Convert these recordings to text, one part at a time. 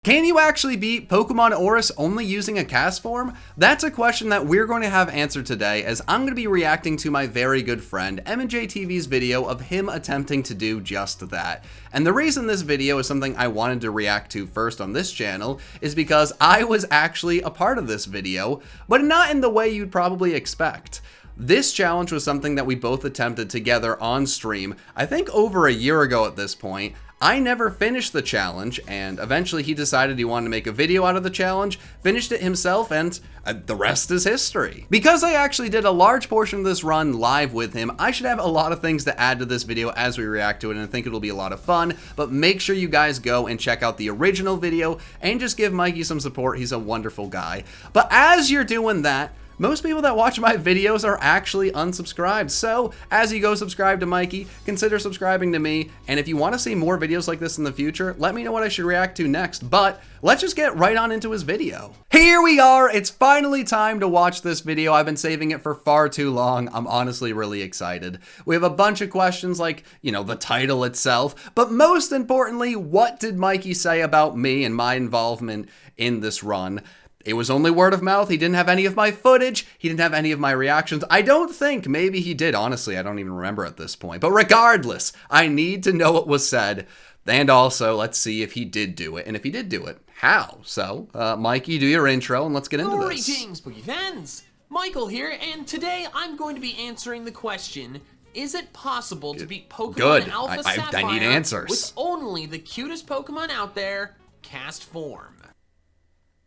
Can you actually beat Pokemon ORAS only using a Castform? That's a question that we're going to have answered today, as I'm going to be reacting to my very good friend MandJTV's video of him attempting to do just that. And the reason this video is something I wanted to react to first on this channel is because I was actually a part of this video, but not in the way you'd probably expect. This challenge was something that we both attempted together on stream, I think over a year ago at this point. I never finished the challenge, and eventually he decided he wanted to make a video out of the challenge, finished it himself, and the rest is history. Because I actually did a large portion of this run live with him, I should have a lot of things to add to this video as we react to it, and I think it'll be a lot of fun, but make sure you guys go and check out the original video, and just give Mikey some support. He's a wonderful guy. But as you're doing that, most people that watch my videos are actually unsubscribed, so as you go subscribe to Mikey, consider subscribing to me, and if you want to see more videos like this in the future, let me know what I should react to next, but let's just get right on into his video. Here we are, it's finally time to watch this video. I've been saving it for far too long. I'm honestly really excited. We have a bunch of questions like, you know, the title itself, but most importantly, what did Mikey say about me and my involvement in this run? It was only word of mouth. He didn't have any of my footage. He didn't have any of my reactions. I don't think. Maybe he did. Honestly, I don't even remember at this point. But regardless, I need to know what was said. And also, let's see if he did do it. And if he did do it, how? So, Mikey, do your intro and let's get into this. Greetings, Boogie fans. Michael here, and today I'm going to be answering the question, is it possible to beat Pokemon Alpha Sapphire I need answers. with only the cutest Pokemon out there, Castform?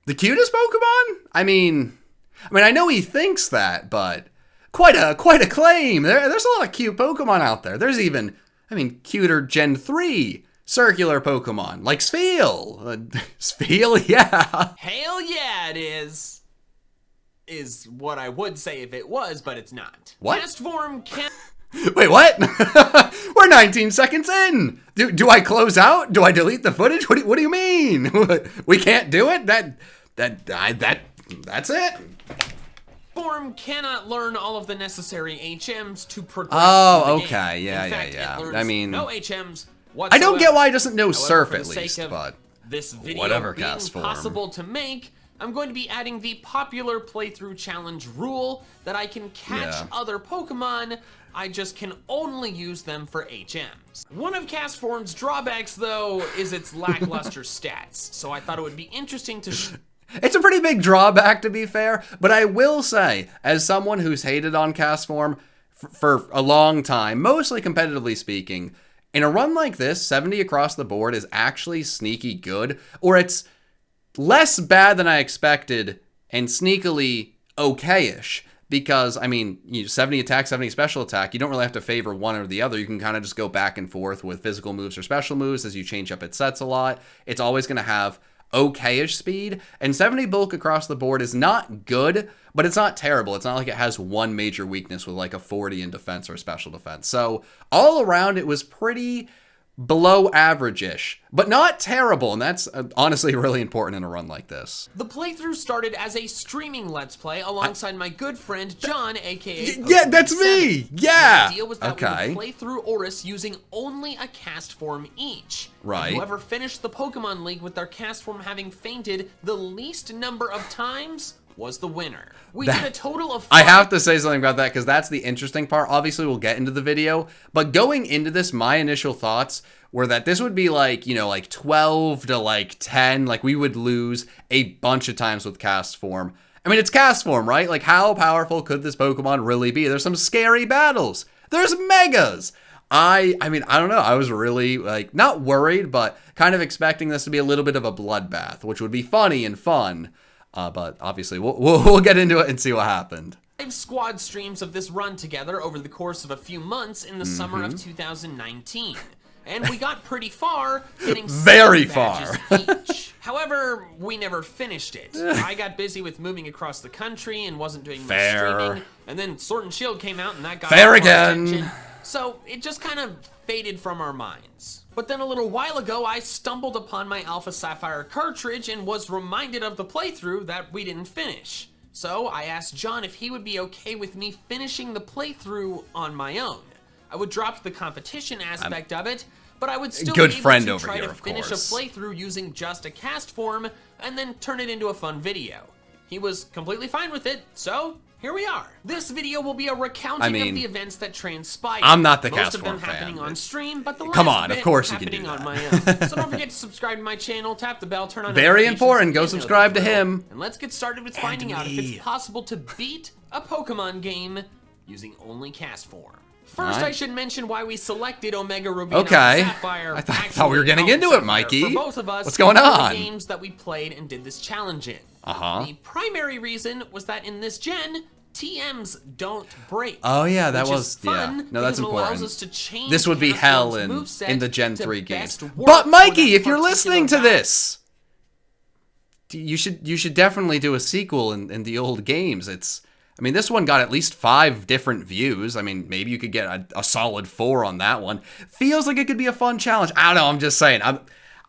The cutest Pokemon? I mean, I know he thinks that, but quite a claim. There's a lot of cute Pokemon out there. There's even, cuter Gen 3 circular Pokemon, like Spheal. Spheal, yeah. Hell yeah, it is. Is what I would say if it was, but it's not. What? Castform can... Wait, what? We're 19 seconds in. Do I close out? Do I delete the footage? What do you mean? We can't do it? That's it? Castform cannot learn all of the necessary HMs to progress. Oh, okay. Game. Yeah, In fact, yeah. It learns no HMs whatsoever. I don't get why he doesn't know However, Surf for at the sake least, of but this video whatever, being Castform. possible to make, I'm going to be adding the popular playthrough challenge rule that I can catch other Pokemon, I just can only use them for HMs. One of Castform's drawbacks, though, is its lackluster stats, so I thought it would be interesting to... It's a pretty big drawback, to be fair, but I will say, as someone who's hated on Castform for a long time, mostly competitively speaking, in a run like this, 70 across the board is actually sneaky good, or it's less bad than I expected and sneakily okay-ish. Because, 70 attack, 70 special attack, you don't really have to favor one or the other. You can kind of just go back and forth with physical moves or special moves as you change up its sets a lot. It's always going to have okay-ish speed. And 70 bulk across the board is not good, but it's not terrible. It's not like it has one major weakness with like a 40 in defense or special defense. So all around, it was pretty below average-ish, but not terrible, and that's honestly really important in a run like this. The playthrough started as a streaming Let's Play alongside my good friend John, aka Yeah, that's me! Yeah! The idea was that we would play through ORAS using only a Castform each. Right. And whoever finished the Pokemon League with their Castform having fainted the least number of times was the winner. We did a total of 5... I have to say something about that because that's the interesting part. Obviously, we'll get into the video, but going into this, my initial thoughts were that this would be like, like 12 to like 10. Like, we would lose a bunch of times with Castform. It's Castform, right? Like, how powerful could this Pokemon really be? There's some scary battles. There's Megas. I don't know. I was really, not worried, but kind of expecting this to be a little bit of a bloodbath, which would be funny and fun. But obviously, we'll get into it and see what happened. 5 squad streams of this run together over the course of a few months in the summer of 2019. And we got pretty far, getting very 7 far badges each. However, we never finished it. I got busy with moving across the country and wasn't doing much streaming. And then Sword and Shield came out and that got fair again. Attention. So it just kind of faded from our minds. But then a little while ago, I stumbled upon my Alpha Sapphire cartridge and was reminded of the playthrough that we didn't finish. So I asked John if he would be okay with me finishing the playthrough on my own. I would drop the competition aspect of it, but I would still Good be able friend to over try here, to of finish course. a playthrough using just a Castform and then turn it into a fun video. He was completely fine with it, so here we are. This video will be a recounting of the events that transpired. I'm not the Most of them Castform fan. happening on stream, but the Come last on, of bit course you can happening do on that. my own. So don't forget to subscribe to my channel, tap the bell, turn on Very notifications, important. Go you know the subscribe to drill. him. And let's get started with finding out if it's possible to beat a Pokemon game using only Castform. First, I should mention why we selected Omega Ruby and Alpha Sapphire. I thought we were getting into it, Mikey. For both of us, what's going on? The games that we played and did this challenge in. The primary reason was that in this gen, TMs don't break. Oh yeah, that which was is fun no, that's because it allows important. us to change This would be hell Castform's moveset in the Gen to 3 games. best work But for Mikey, that if you're listening to particular this, you should definitely do a sequel in the old games. I mean, this one got at least 5 different views. I mean, maybe you could get a solid 4 on that one. Feels like it could be a fun challenge. I don't know. I'm just saying.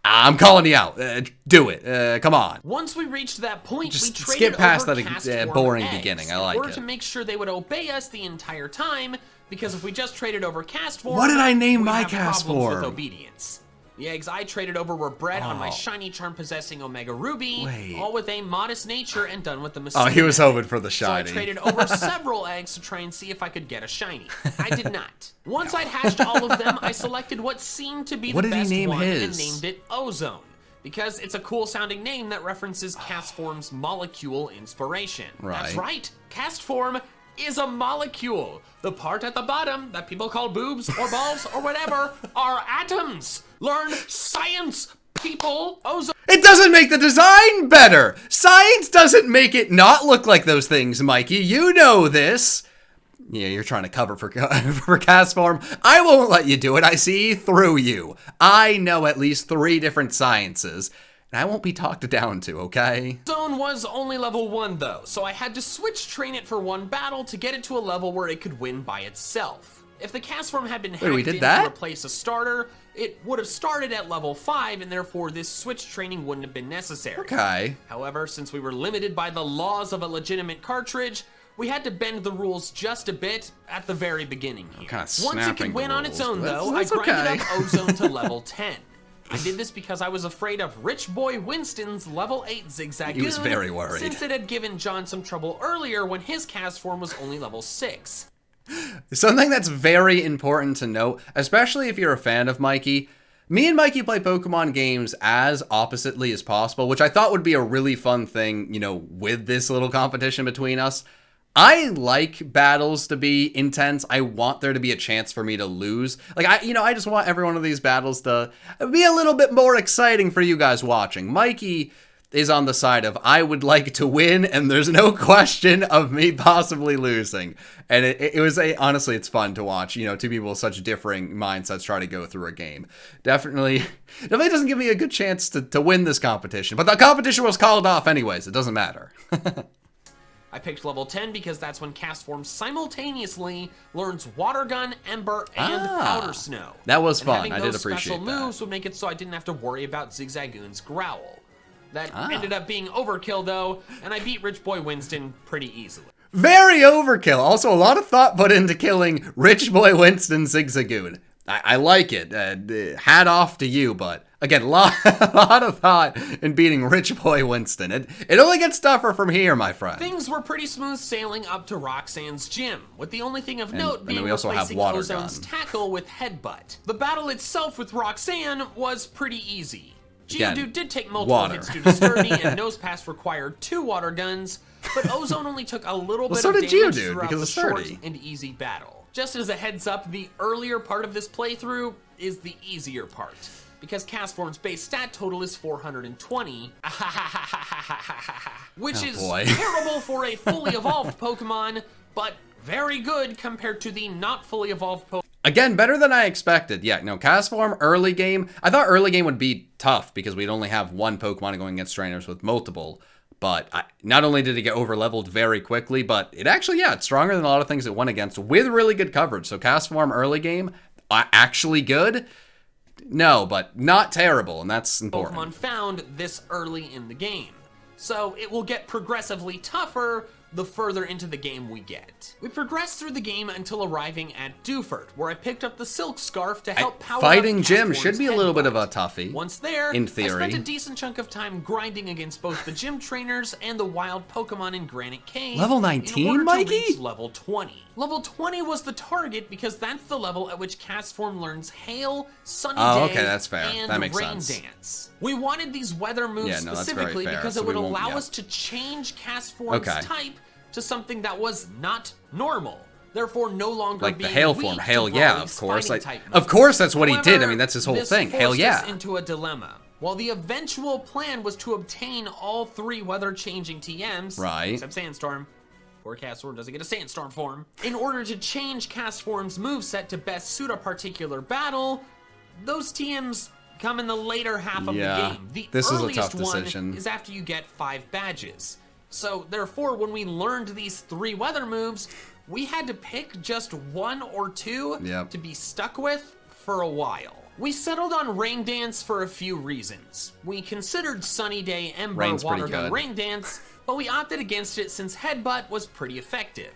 I'm calling you out. Do it. Come on. Once we reached that point, we Just traded skip past over that Castform boring eggs beginning. I in like order it. to make sure they would obey us the entire time, because if we just traded over Castform, What did I name we'd my have problems Castform? with obedience. The eggs I traded over were bred on my shiny charm-possessing Omega Ruby, Wait. all with a modest nature and done with the Messina. Oh, he was hoping for the So I shiny. traded over several eggs to try and see if I could get a shiny. I did not. Once I'd hatched all of them, I selected what seemed to be the best one and named it Ozone, because it's a cool sounding name that references Castform's molecule inspiration. That's right, Castform is a molecule. The part at the bottom that people call boobs or balls or whatever are atoms. Learn science, people. Ozone. It doesn't make the design better. Science doesn't make it not look like those things, Mikey. You know this. Yeah, you're trying to cover for Castform. I won't let you do it. I see through you. I know at least 3 different sciences, and I won't be talked down to, okay? Zone was only level 1 though, so I had to switch train it for one battle to get it to a level where it could win by itself. If the Castform had been hacked in to replace a starter, it would have started at level 5, and therefore this switch training wouldn't have been necessary. Okay. However, since we were limited by the laws of a legitimate cartridge, we had to bend the rules just a bit at the very beginning here. Once it could win on its own though, I grinded up Ozone to level 10. I did this because I was afraid of Rich Boy Winston's level 8 Zigzagoon. He was very worried. Since it had given John some trouble earlier when his Castform was only level 6. Something that's very important to note, especially if you're a fan of Mikey, me and Mikey play Pokemon games as oppositely as possible, which I thought would be a really fun thing, you know, with this little competition between us. I like battles to be intense. I want there to be a chance for me to lose. Like, I just want every one of these battles to be a little bit more exciting for you guys watching. Mikey is on the side of, I would like to win, and there's no question of me possibly losing. And it was honestly, it's fun to watch, you know, 2 people with such differing mindsets try to go through a game. Definitely doesn't give me a good chance to win this competition. But the competition was called off anyways. It doesn't matter. I picked level 10 because that's when Castform simultaneously learns Water Gun, Ember, and Powder Snow. That was fun. Having I those did appreciate special that. moves would make it so I didn't have to worry about Zigzagoon's Growl. That ended up being overkill though, and I beat Rich Boy Winston pretty easily. Very overkill. Also, a lot of thought put into killing Rich Boy Winston Zigzagoon. I like it. Hat off to you, but again, a lot of thought in beating Rich Boy Winston. It only gets tougher from here, my friend. Things were pretty smooth sailing up to Roxanne's gym, with the only thing of note being we also have replacing Water Ozone's Gun. tackle with Headbutt. The battle itself with Roxanne was pretty easy. Geodude did take multiple hits due to Sturdy, and Nose Pass required 2 water guns, but Ozone only took a little bit so of did damage Geodude, throughout because the of short Sturdy. and easy battle. Just as a heads up, the earlier part of this playthrough is the easier part, because Castform's base stat total is 420, which is terrible for a fully evolved Pokemon, but very good compared to the not fully evolved Pokemon. Again, better than I expected. Yeah, no, Castform early game. I thought early game would be tough because we'd only have 1 Pokemon going against trainers with multiple. But not only did it get over-leveled very quickly, but it actually, it's stronger than a lot of things it went against with really good coverage. So Castform early game, actually good? No, but not terrible, and that's important. Pokemon found this early in the game. So it will get progressively tougher the further into the game we get. We progressed through the game until arriving at Dewford, where I picked up the Silk Scarf to help power Fighting up gym Castform's should be a little bit of a headbutt. toughie. Once there, in I theory. spent a decent chunk of time grinding against both the gym trainers and the wild Pokemon in Granite Cave. Level in 19, order to Mikey? reach level 20. Level 20 was the target because that's the level at which Castform learns Hail, Sunny Day, okay, that's fair. and That makes Rain sense. Dance. We wanted these weather moves Yeah, no, that's very specifically fair, because so it would we won't- allow yeah. us to change Castform's type to something that was not normal. Therefore, no longer Like the being hail weak form. to Hail yeah, Brawly's of course. fighting type Of course that's what he did. I However, mean, that's his whole this thing. Hail forced yeah. us into a dilemma. While the eventual plan was to obtain all 3 weather-changing TMs, Right. except Sandstorm, poor Castform doesn't get a Sandstorm form, in order to change Castform's moveset to best suit a particular battle, those TMs come in the later half of Yeah, the game. The this was a earliest tough decision. one is after you get 5 badges. So therefore, when we learned these 3 weather moves, we had to pick just 1 or 2 Yep. to be stuck with for a while. We settled on Rain Dance for a few reasons. We considered Sunny Day, Ember, Rain's pretty Water Gun, good. Rain Dance, but we opted against it since Headbutt was pretty effective.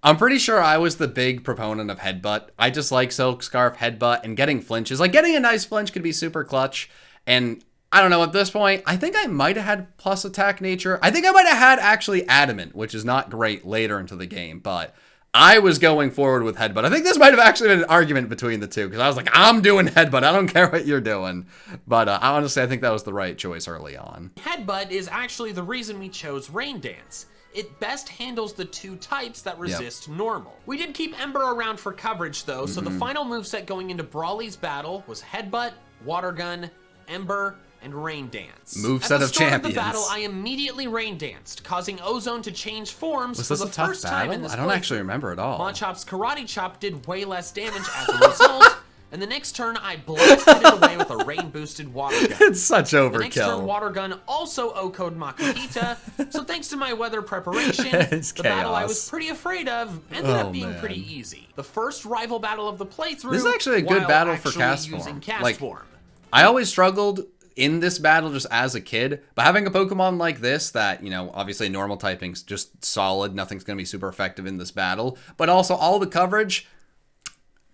I'm pretty sure I was the big proponent of Headbutt. I just like Silk Scarf, Headbutt, and getting flinches. Like, getting a nice flinch could be super clutch. And I don't know, at this point, I think I might have had plus attack nature. I think I might have had actually adamant, which is not great later into the game, but I was going forward with Headbutt. I think this might have actually been an argument between the two, because I was like, I'm doing Headbutt. I don't care what you're doing. But honestly, I think that was the right choice early on. Headbutt is actually the reason we chose Rain Dance. It best handles the 2 types that resist normal. We did keep Ember around for coverage though, so the final moveset going into Brawly's battle was Headbutt, Water Gun, Ember, and Rain Dance. Moveset of champions. At the start of the battle, I immediately Rain Danced, causing Ozone to change forms Was for this the a tough first time in battle? this I don't playthrough. actually remember at all. Machop's Karate Chop did way less damage as a result, and the next turn I blasted it away with a rain-boosted Water Gun. It's such The next turn, overkill. Water Gun also O-code Makuhita, so thanks to my weather preparation, It's the battle I chaos. was pretty afraid of ended up being pretty easy. The first rival battle of the playthrough. This is actually a good while battle for actually using Castform. Like, Castform. I always struggled in this battle just as a kid, but having a Pokemon like this that, you know, obviously normal typing's just solid, nothing's going to be super effective in this battle, but also all the coverage,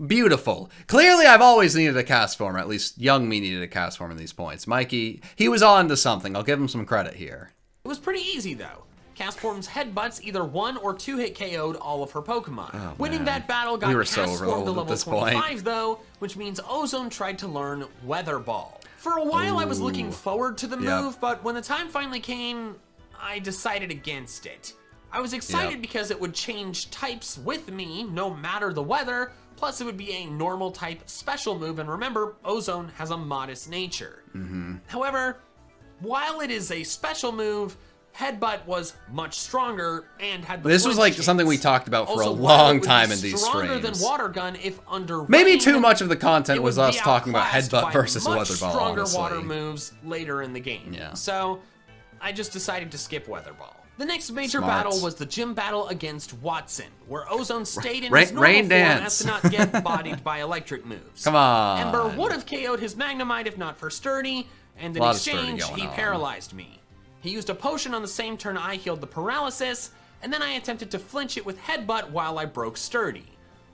beautiful. Clearly, I've always needed a Castform, at least young me needed a Castform in these points. Mikey, he was on to something. I'll give him some credit here. It was pretty easy though. Castform's Headbutts either 1 or 2 hit KO'd all of her Pokemon. Winning that battle got We were so Castform to overloaded at level this point. 25 though, which means Ozone tried to learn Weather Ball. For a while I was looking forward to the move, but when the time finally came, I decided against it. I was excited because it would change types with me, no matter the weather, plus it would be a normal type special move, and remember, Ozone has a modest nature. However, while it is a special move, Headbutt was much stronger and had the This was like flinch something we chance. talked about for Also, a while long it would time be in these stronger streams. than Water Gun if under Maybe rain, too much of the content it was would us be talking about outclassed Headbutt by versus much Weather Ball, stronger honestly. water moves later in the game. Yeah. So I just decided to skip Weather Ball. The next major Smart. battle was the gym battle against Watson, where Ozone stayed in Ra- his normal Rain form Dance. as to not get bodied by electric moves. Come on. Ember would have KO'd his Magnemite if not for Sturdy, and in Lot of Sturdy exchange, going he on. paralyzed me. He used a potion on the same turn I healed the paralysis, and then I attempted to flinch it with Headbutt while I broke Sturdy.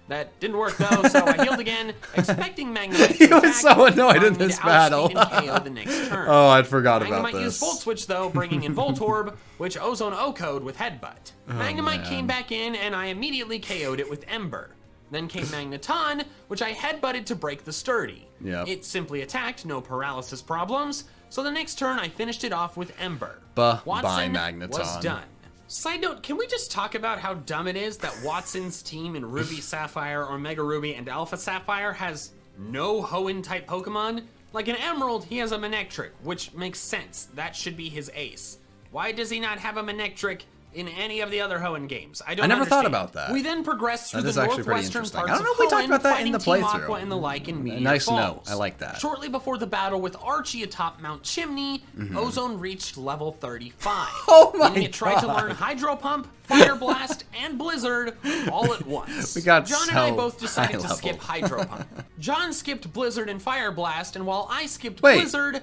That didn't work though, so I healed again, expecting Magnemite to He was attack, so annoyed in allowing me this to battle. outspeed and KO the next turn. Oh, I forgot about Magnemite used this. Volt Switch though, bringing in Voltorb, which Ozone O-code with Headbutt. Magnemite man. came back in, and I immediately KO'd it with Ember. Then came Magneton, which I headbutted to break the Sturdy. Yep. It simply attacked, no paralysis problems, so the next turn I finished it off with Ember. Bye, Watson Magneton. was done. Side note, can we just talk about how dumb it is that Watson's team in Ruby Sapphire or Mega Ruby and Alpha Sapphire has no Hoenn-type Pokemon? Like in Emerald, he has a Manectric, which makes sense. That should be his ace. Why does he not have a Manectric in any of the other Hoenn games? I never thought understand. about that. We then progressed through That is the actually pretty northwestern interesting. parts I don't know of if we talked Hoenn, about that in fighting the Team playthrough. Aqua and the like in Meteor Nice Falls. note. I like that. Shortly before the battle with Archie atop Mount Chimney, Ozone reached level 35. Oh my Meaning it tried to learn Hydro Pump, Fire Blast, and Blizzard all at once. We got John and I so both decided to high skip level. Hydro Pump. John skipped Blizzard and Fire Blast, and while I skipped Wait. Blizzard,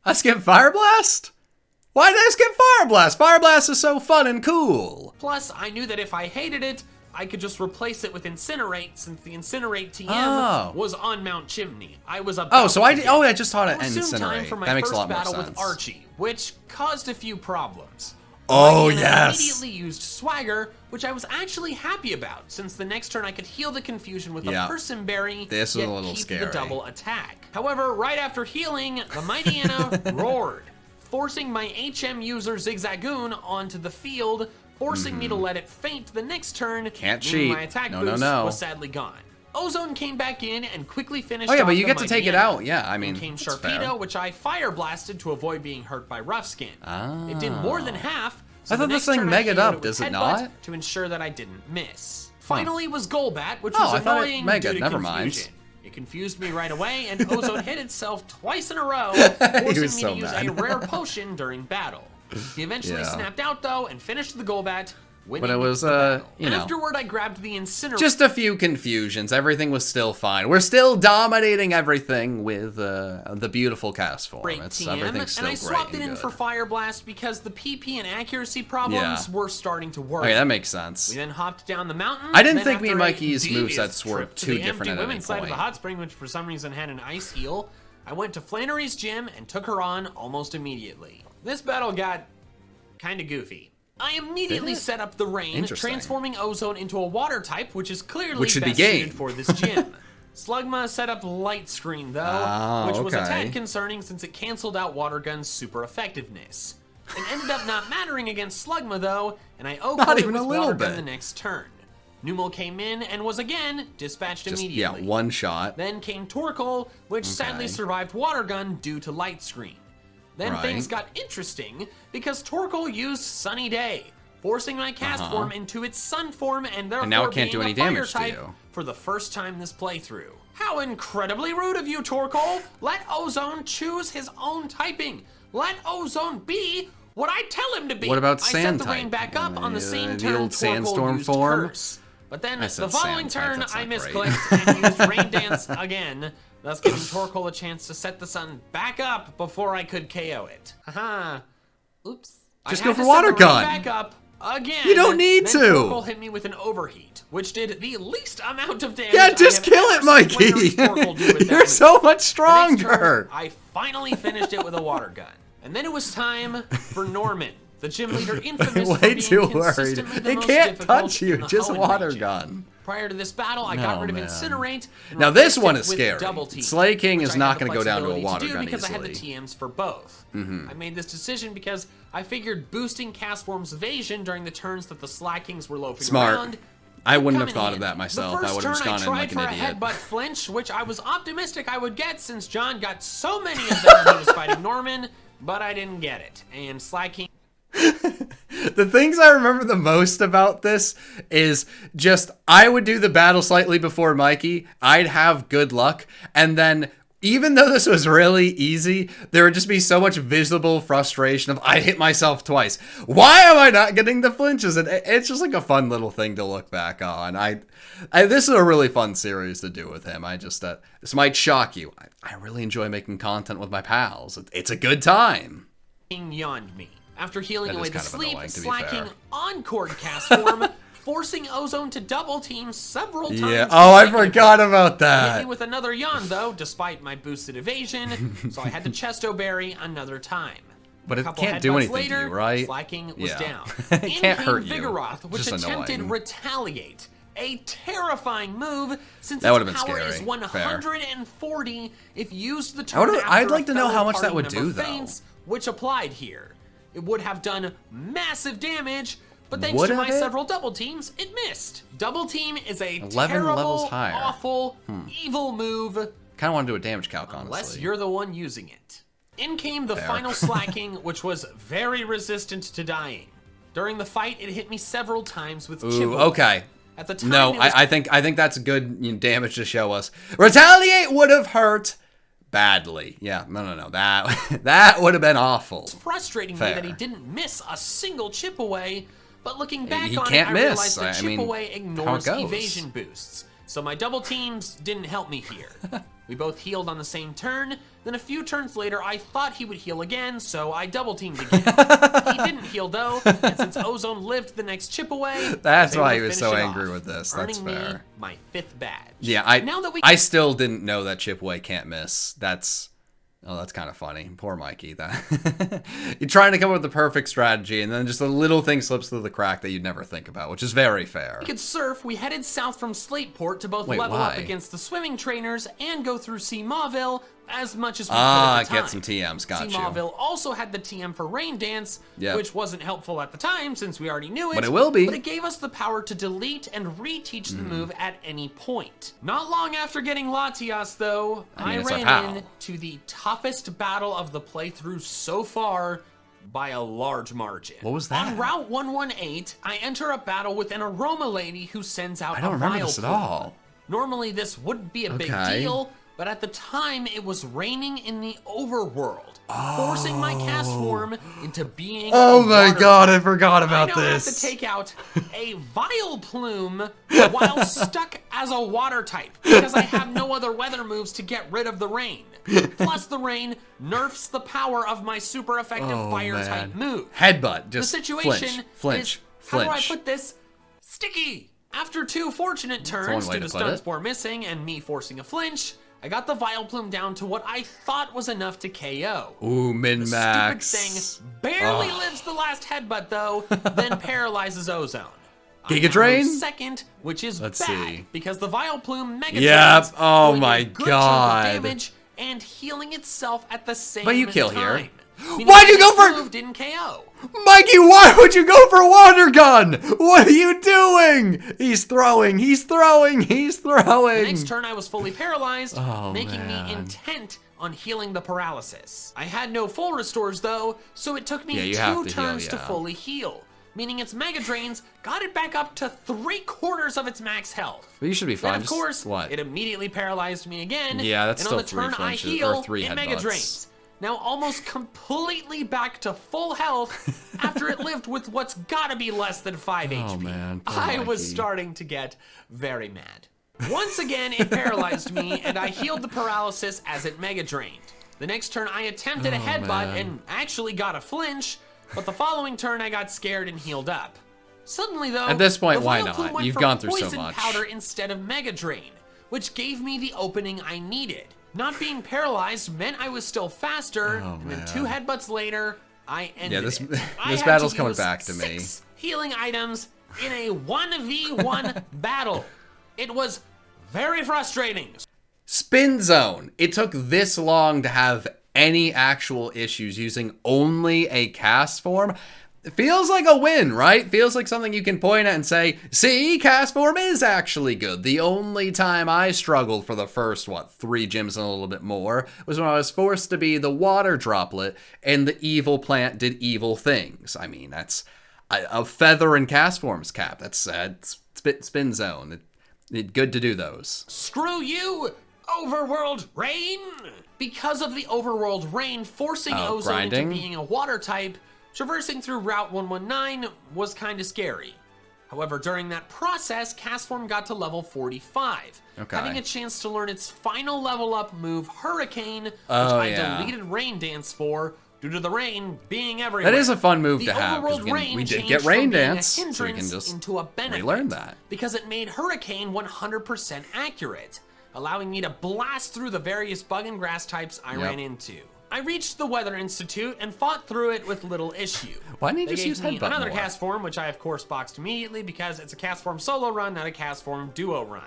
I skipped Fire Blast? Why did I skip Fire Blast? Fire Blast is so fun and cool. Plus, I knew that if I hated it, I could just replace it with Incinerate, since the Incinerate TM was on Mount Chimney. I was about I just taught it Incinerate. Soon time for my that makes first a lot more battle sense. with Archie, which caused a few problems. Oh, I yes. immediately used Swagger, which I was actually happy about, since the next turn I could heal the confusion with a Person Berry, this was yet a little keep scary. the double attack. However, right after healing, the Mighty Anna roared, forcing my HM user Zigzagoon onto the field, forcing me to let it faint the next turn. Can't meaning cheat. My attack boost was sadly gone. Ozone came back in and quickly finished off but you the get to take it out. Yeah, I mean, then came it's Sharpedo, fair. which I fire blasted to avoid being hurt by Rough Skin. It did more than half. So I thought this thing megaed up, does it not? To ensure that I didn't miss. Finally was Golbat, which was I thought it annoying megaed. due to Never confusion. mind. It confused me right away, and Ozone hit itself twice in a row, He forcing was me so to use mad. a rare potion during battle. He eventually snapped out, though, and finished the Golbat, winning But it was, the battle. you know. Afterward, I grabbed the Incinerate. Just a few confusions. Everything was still fine. We're still dominating everything with the beautiful Castform. Everything's still and I great swapped and it in good. for Fire Blast because the PP and accuracy problems were starting to work. Okay, that makes sense. We then hopped down the mountain. I didn't then think me and after a Mikey's devious movesets were trip to too the different empty at any women's side of the point. hot spring, which for some reason had an ice heal, I went to Flannery's gym and took her on almost immediately. This battle got kind of goofy. I immediately set up the rain, transforming Ozone into a water type, which is clearly best suited for this gym. Slugma set up Light Screen, though, which was a tad concerning since it canceled out Water Gun's super effectiveness. It ended up not mattering against Slugma, though, and I opened it with Water Gun the next turn. Numel came in and was again dispatched immediately. Yeah, one shot. Then came Torkoal, which sadly survived Water Gun due to Light Screen. Then things got interesting because Torkoal used Sunny Day, forcing my Castform into its Sun form and therefore now it can't being do any a fire damage to type you. for the first time this playthrough. How incredibly rude of you, Torkoal! Let Ozone choose his own typing. Let Ozone be what I tell him to be. What about I Sand set the rain type? back up on the same The turn old Torkoal Sandstorm used form? Curse. But then I the said following Sand type, turn, that's I not great. misclicked and used Rain Dance again, thus giving Torkoal a chance to set the sun back up before I could KO it. Haha. Oops. Just I go had for to Water set the rain Gun. back up again. You don't need then to. Torkoal hit me with an overheat, which did the least amount of damage. Yeah, just kill it, Mikey. You're so much stronger. I finally finished it with a Water Gun. And then it was time for Norman, the gym leader infamous for Way being too worried. consistently the It most can't difficult touch you, in the just Hoenn Water region. Gun. Prior to this battle, I got rid of Incinerate. And Now this replaced one it is with scary. Double Team, Slay King which is I not had the going to go down to a flexibility Water do Gun because I had the easily. TMs for both. I made this decision because I figured boosting Castform's evasion during the turns that the Slackings were loafing around. I wouldn't have thought of that myself. The I would first have just turn gone I in tried like an for a idiot. headbutt flinch, which I was optimistic I would get since John got so many of them when he was fighting Norman, but I didn't get it. And Slacking. The things I remember the most about this is just I would do the battle slightly before Mikey. I'd have good luck. And then even though this was really easy, there would just be so much visible frustration of I hit myself twice. Why am I not getting the flinches? And it's just like a fun little thing to look back on. This is a really fun series to do with him. This might shock you. I really enjoy making content with my pals. It's a good time. Yawned me. After healing away the sleep, annoying, Slacking encored Castform, forcing Ozone to double team several times. Yeah. Oh, I forgot about Hit that. me with another yawn though, despite my boosted evasion, so I had to Chesto Berry another time. But A it couple can't do headbutts anything later, to you, right? Slacking was down. It can't In hurt came you. Vigoroth, which Just attempted annoying. Retaliate. A terrifying move, since That its would've been power scary. is Fair. 140 if used the turn after I'd like a to know fellow how much that party would member do, though. faints, which applied here. It would have done massive damage, but thanks Would to my have it? several double teams, it missed. Double team is a 11 terrible, levels higher. awful, evil move, Kind of want to do a damage calc, honestly. unless you're the one using it. In came the final Slacking, which was very resistant to dying. During the fight, it hit me several times with Ooh, Chipper. okay. At the time, No, it was I think that's good damage to show us. Retaliate would have hurt badly. Yeah, no. That would have been awful. frustrating me that he didn't miss a single chip away, but looking back He on can't it, I miss. realized that I chip mean, away how it ignores goes. evasion boosts. So my double teams didn't help me here. We both healed on the same turn, then a few turns later I thought he would heal again, so I double teamed again. He didn't heal though, and since Ozone lived the next chip away, that's why he was so angry with this. That's fair. Me my 5th badge. Yeah, I still didn't know that chip away can't miss. That's kind of funny. Poor Mikey. You're trying to come up with the perfect strategy, and then just a little thing slips through the crack that you'd never think about, which is very fair. We could surf. We headed south from Slateport to both level up against the swimming trainers and go through Sea Mauville as much as we could at the time. Get some TMs, got Sea Mauville also had the TM for Rain Dance, which wasn't helpful at the time since we already knew it. But it will be. But it gave us the power to delete and reteach the move at any point. Not long after getting Latias, though, I ran into the toughest battle of the playthrough so far by a large margin. What was that? On Route 118, I enter a battle with an aroma lady who sends out a vial. I don't remember this at all. Normally, this wouldn't be a big deal, but at the time, it was raining in the overworld, forcing my Castform into being Oh my god, I forgot about this. I now have to take out a Vile Plume while stuck as a water type, because I have no other weather moves to get rid of the rain. Plus, the rain nerfs the power of my super effective fire-type move. Headbutt, just the situation flinch. How do I put this? Sticky! After 2 fortunate turns due to Stun Spore missing and me forcing a flinch, I got the Vile Plume down to what I thought was enough to KO. Ooh, min-max. The stupid thing barely lives the last headbutt, though, then paralyzes Ozone. Giga Drain? Second, which is bad, because the Vile Plume Mega Drains oh my god. Damage and healing itself at the same time. But you kill here. Why'd you go for move didn't KO? Mikey, why would you go for Water Gun? What are you doing? He's throwing. The next turn I was fully paralyzed, making me intent on healing the paralysis. I had no full restores though, so it took me 2 turns to fully heal. Meaning its Mega Drains got it back up to 3/4 of its max health. But you should be fine. Then, of course, it immediately paralyzed me again. Yeah, that's and still on the turn I heal, it Mega headbutts. Drains. Now almost completely back to full health after it lived with what's gotta be less than 5 HP. Man, I was starting to get very mad. Once again, it paralyzed me, and I healed the paralysis as it Mega Drained. The next turn, I attempted a headbutt and actually got a flinch, but the following turn, I got scared and healed up. Suddenly, though, at this point, the why Vile Plume not? went You've for gone through so Poison much. Powder instead of Mega Drain, which gave me the opening I needed. Not being paralyzed meant I was still faster, and then 2 headbutts later, I ended it. This battle's coming back to me. 6 healing items in a 1v1 battle. It was very frustrating. Spin Zone. It took this long to have any actual issues using only a Castform. It feels like a win, right? Feels like something you can point at and say, see, Castform is actually good. The only time I struggled for the first, 3 gyms and a little bit more, was when I was forced to be the water droplet and the evil plant did evil things. I mean, that's a feather in Castform's cap. That's Spin Zone. It's good to do those. Screw you, Overworld Rain! Because of the Overworld Rain forcing Ozone into being a water type, traversing through Route 119 was kinda scary. However, during that process, Castform got to level 45, having a chance to learn its final level up move, Hurricane, which I deleted Rain Dance for, due to the rain being everywhere. That is a fun move to have, because we did get Rain Dance, so we can just into a benefit, relearn that. Because it made Hurricane 100% accurate, allowing me to blast through the various bug and grass types I ran into. I reached the Weather Institute and fought through it with little issue. Why didn't you just use Headbutt another more? Castform, which I of course boxed immediately because it's a Castform solo run, not a Castform duo run.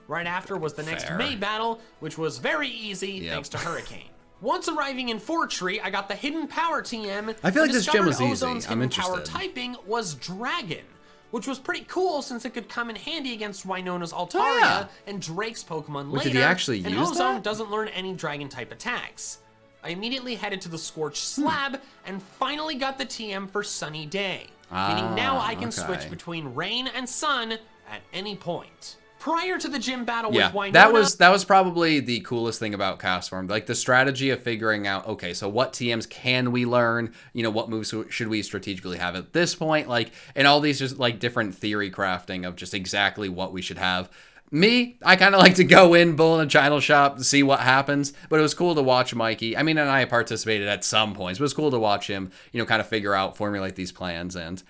Right after was the next May battle, which was very easy thanks to Hurricane. Once arriving in Fortree, I got the Hidden Power TM. I feel like this gym was easy. Ozone's I'm hidden interested. Power typing was Dragon, which was pretty cool since it could come in handy against Wynona's Altaria and Drake's Pokemon later. Did he actually and use Ozone that? doesn't learn any Dragon type attacks. I immediately headed to the Scorched Slab and finally got the TM for Sunny Day, meaning now I can switch between Rain and Sun at any point. Prior to the gym battle with Wynonna, that was probably the coolest thing about Castform, like the strategy of figuring out, okay, so what TMs can we learn? You know, what moves should we strategically have at this point? Like, and all these just like different theory crafting of just exactly what we should have. Me, I kind of like to go in, bull in a china shop, to see what happens. But it was cool to watch Mikey. I mean, and I participated at some points, but it was cool to watch him, kind of figure out, formulate these plans. And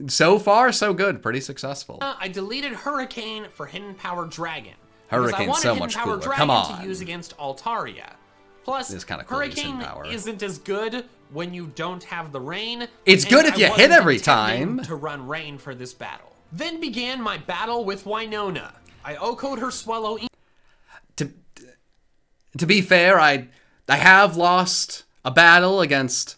so far, so good. Pretty successful. I deleted Hurricane for Hidden Power Dragon. Hurricane's so much cooler. Come on. To use against Altaria. Plus, it's kind of cool. Hurricane isn't as good when you don't have the rain. It's good if you hit every time. To run rain for this battle. Then began my battle with Winona. I O-code her Swallow. To be fair, I have lost a battle against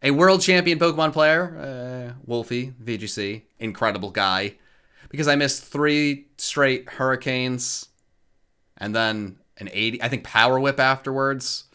a world champion Pokemon player, Wolfie, VGC, incredible guy, because I missed 3 straight Hurricanes and then an 80, I think Power Whip afterwards.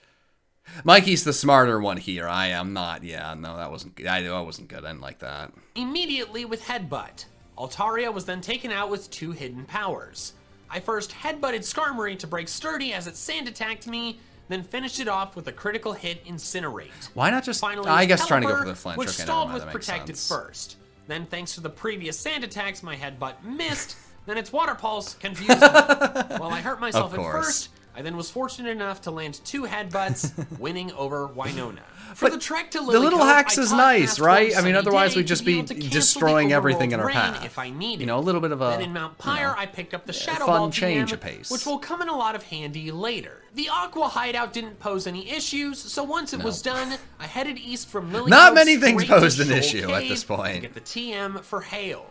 Mikey's the smarter one here. I am not. Yeah, no, that wasn't good. I wasn't good. I didn't like that. Immediately with Headbutt. Altaria was then taken out with 2 hidden powers. I first headbutted Skarmory to break Sturdy as it sand attacked me, then finished it off with a critical hit Incinerate. Why not just, finally, I guess trying to go for the flinch. Which okay, stalled with Protected first. Then thanks to the previous sand attacks, my headbutt missed, then its Water Pulse confused me. While I hurt myself at first, I then was fortunate enough to land 2 headbutts, winning over Winona. For the trek to Lilycove, the little hacks is nice, right? I mean, otherwise we'd just be destroying everything in our path. If I needed. A little bit of a Then in Mount Pyre, I picked up the Shadow fun Ball change TM, of pace, which will come in a lot of handy later. The Aqua hideout didn't pose any issues, so once it was done, I headed east from Lilycove. Not many things posed an issue at this point. To get the TM for Hail.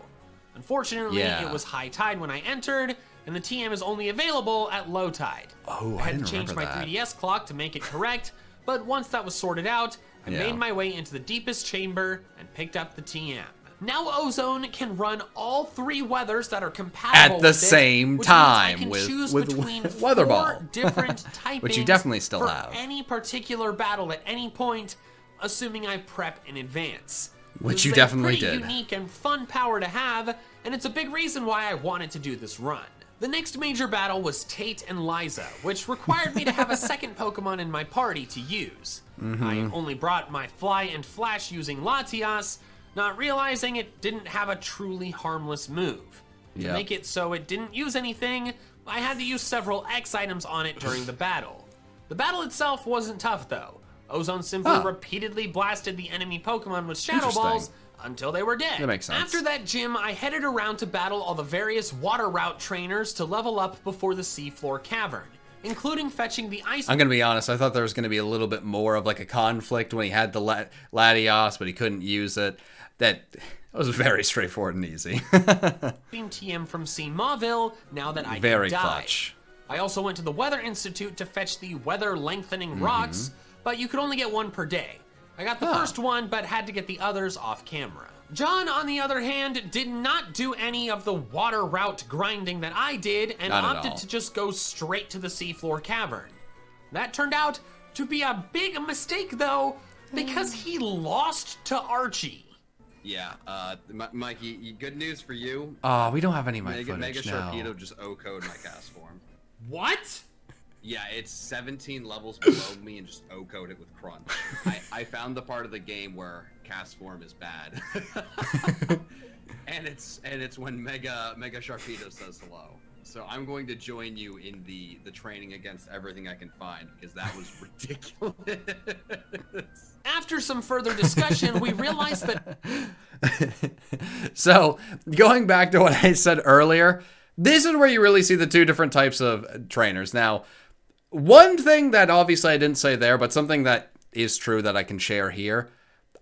Unfortunately, it was high tide when I entered, and the TM is only available at low tide. Oh, I had to change my 3DS clock to make it correct, but once that was sorted out, I made my way into the deepest chamber and picked up the TM. Now Ozone can run all 3 weathers that are compatible at the same time with Weather Ball, different typings, which you definitely still for have. Any particular battle at any point, assuming I prep in advance. Which you definitely did. It's a did. Unique and fun power to have, and it's a big reason why I wanted to do this run. The next major battle was Tate and Liza, which required me to have a second Pokemon in my party to use. I only brought my Fly and Flash using Latias, not realizing it didn't have a truly harmless move. To make it so it didn't use anything, I had to use several X items on it during the battle. The battle itself wasn't tough though. Ozone simply repeatedly blasted the enemy Pokemon with Shadow Balls until they were dead. That makes sense. After that gym, I headed around to battle all the various water route trainers to level up before the seafloor cavern, including fetching the ice. I'm gonna be honest, I thought there was gonna be a little bit more of like a conflict when he had the Latios, but he couldn't use it. That was very straightforward and easy. Beam TM from Sea Mauville, now that I very died. clutch. I also went to the Weather Institute to fetch the weather lengthening rocks, but you could only get 1 per day. I got the first one, but had to get the others off camera. John, on the other hand, did not do any of the water route grinding that I did and opted to just go straight to the seafloor cavern. That turned out to be a big mistake, though, because he lost to Archie. Yeah, Mikey, good news for you. Oh, we don't have any of my footage Mega now. Sharpedo just O-code my Castform. What? Yeah, it's 17 levels below me and just O-code it with Crunch. I found the part of the game where Castform is bad. and it's when Mega Sharpedo says hello. So I'm going to join you in the training against everything I can find because that was ridiculous. After some further discussion, we realized that... So, going back to what I said earlier, this is where you really see the 2 different types of trainers. Now, one thing that obviously I didn't say there, but something that is true that I can share here,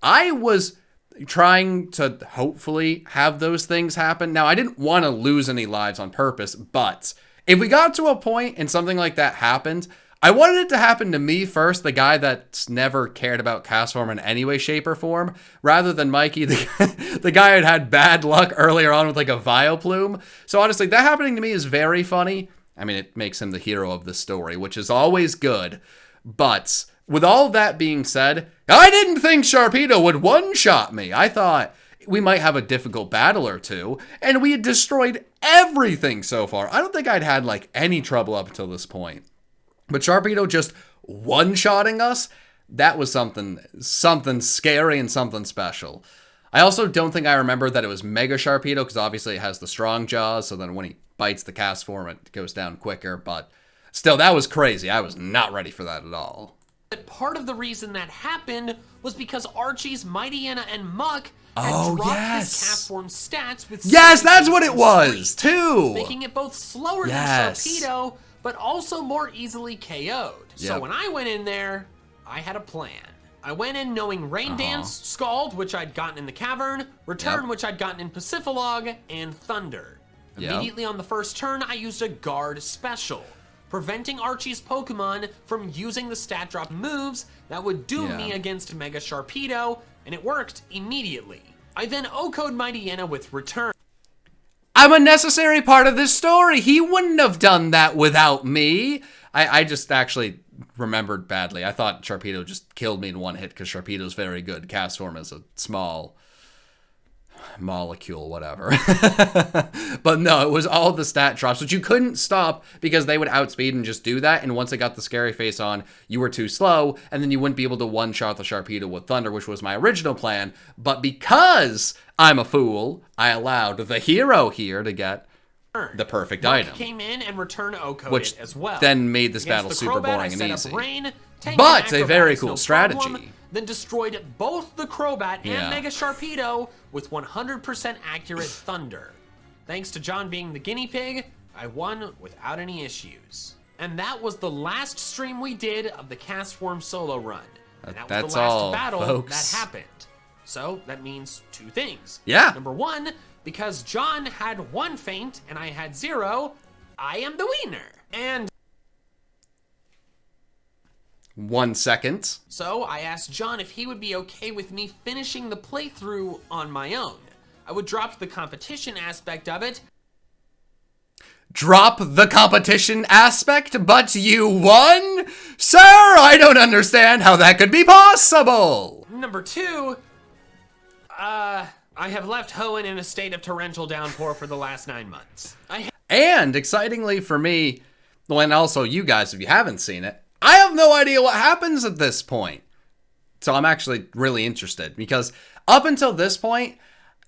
I was trying to hopefully have those things happen. Now, I didn't want to lose any lives on purpose, but if we got to a point and something like that happened, I wanted it to happen to me first, the guy that's never cared about Castform in any way, shape, or form, rather than Mikey, the guy who had bad luck earlier on with like a Vileplume. So honestly, that happening to me is very funny. I mean, it makes him the hero of the story, which is always good. But with all that being said, I didn't think Sharpedo would one-shot me. I thought we might have a difficult battle or two, and we had destroyed everything so far. I don't think I'd had like any trouble up until this point. But Sharpedo just one-shotting us, that was something scary and something special. I also don't think I remember that it was Mega Sharpedo, because obviously it has the strong jaws, so then when he bites the Castform, it goes down quicker, but still, that was crazy. I was not ready for that at all. But part of the reason that happened was because Archie's Mightyena and Muck had Oh, dropped yes. his Castform stats with Yes, that's what it and was, Streak, too! making it both slower Yes. than Sharpedo, but also more easily KO'd. So Yep. when I went in there, I had a plan. I went in knowing Rain Dance, Scald, which I'd gotten in the Cavern, Return, Yep. which I'd gotten in Pacifilog, and Thunder. Yep. Immediately on the first turn, I used a Guard Special, preventing Archie's Pokemon from using the stat drop moves that would doom me against Mega Sharpedo, and it worked immediately. I then O-code Mightyena with Return. I'm a necessary part of this story. He wouldn't have done that without me. I just actually remembered badly. I thought Sharpedo just killed me in one hit because Sharpedo's very good. Castform is a small molecule, whatever. But no, it was all the stat drops, which you couldn't stop because they would outspeed and just do that. And once it got the scary face on, you were too slow, and then you wouldn't be able to one-shot the Sharpedo with Thunder, which was my original plan. But because I'm a fool, I allowed the hero here to get the perfect item, Came in and Return O-coded which as well. then made this Against battle the super Crobat, boring I and set up easy. Rain, Tank, But and a very Acrobatics, cool no strategy. problem, then destroyed both the Crobat and Yeah. Mega Sharpedo with 100% accurate Thunder. Thanks to John being the guinea pig, I won without any issues. And that was the last stream we did of the Castform solo run. And that was That's the last all, battle folks. that happened. So that means two things. Yeah. Number one, because John had 1 feint and I had 0, I am the winner. And 1 second. so I asked John if he would be okay with me finishing the playthrough on my own. I would drop the competition aspect of it. Drop the competition aspect, but you won? Sir, I don't understand how that could be possible. Number 2, I have left Hoenn in a state of torrential downpour for the last 9 months. And excitingly for me, well, and also you guys, if you haven't seen it, I have no idea what happens at this point. So I'm actually really interested because up until this point,